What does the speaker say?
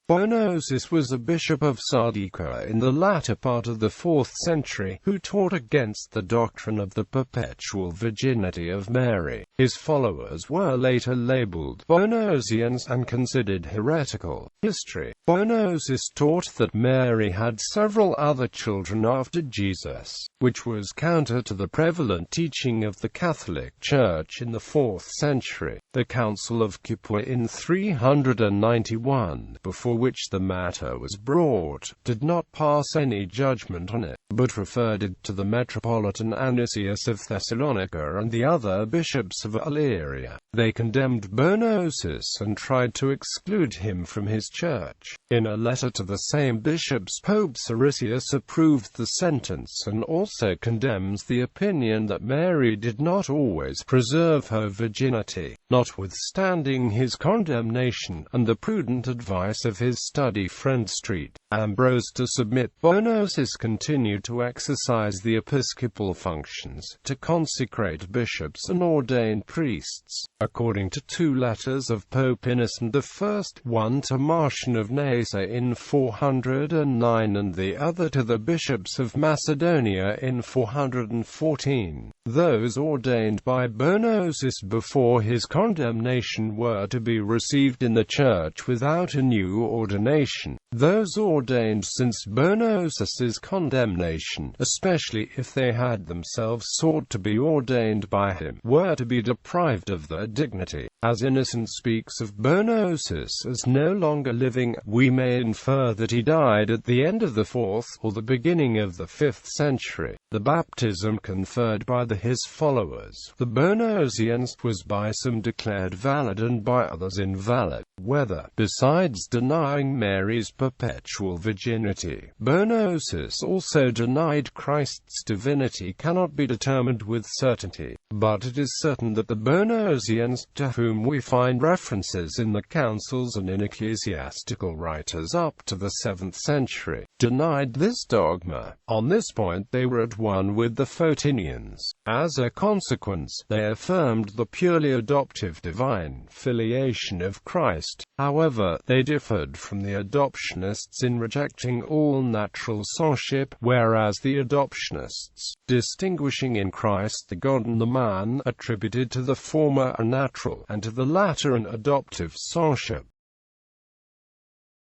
Bonosus was a bishop of Sardica in the latter part of the 4th century, who taught against the doctrine of the perpetual virginity of Mary. His followers were later labeled Bonosians and considered heretical. History. Bonosus taught that Mary had several other children after Jesus, which was counter to the prevalent teaching of the Catholic Church in the 4th century. The Council of Kippur in 391, before which the matter was brought, did not pass any judgment on it, but referred it to the Metropolitan Bonosius of Thessalonica and the other bishops of Illyria. They condemned Bonosus and tried to exclude him from his church. In a letter to the same bishops, Pope Siricius approved the sentence and also condemns the opinion that Mary did not always preserve her virginity. Notwithstanding his condemnation, and the prudent advice of his study friend St. Ambrose to submit, Bonosus continued to exercise the episcopal functions, to consecrate bishops and ordain priests. According to 2 letters of Pope Innocent I, one to Marcion of Nyssa in 409 and the other to the bishops of Macedonia in 414, those ordained by Bonosus before his condemnation were to be received in the Church without a new ordination. Those ordained since Bonosus's condemnation, especially if they had themselves sought to be ordained by him, were to be deprived of their dignity. As Innocent speaks of Bonosus as no longer living, we may infer that he died at the end of the 4th or the beginning of the 5th century. The baptism conferred by his followers, the Bonosians, was by some declared valid and by others invalid. Whether, besides denying Mary's perpetual virginity, Bonosus also denied Christ's divinity cannot be determined with certainty, but it is certain that the Bonosians, to whom we find references in the councils and in ecclesiastical writers up to the 7th century, denied this dogma. On this point they were at one with the Photinians. As a consequence, they affirmed the purely adoptive divine filiation of Christ. However, they differed from the adoptionists in rejecting all natural sonship, whereas the adoptionists, distinguishing in Christ the God and the man, attributed to the former a natural, and to the latter an adoptive sonship.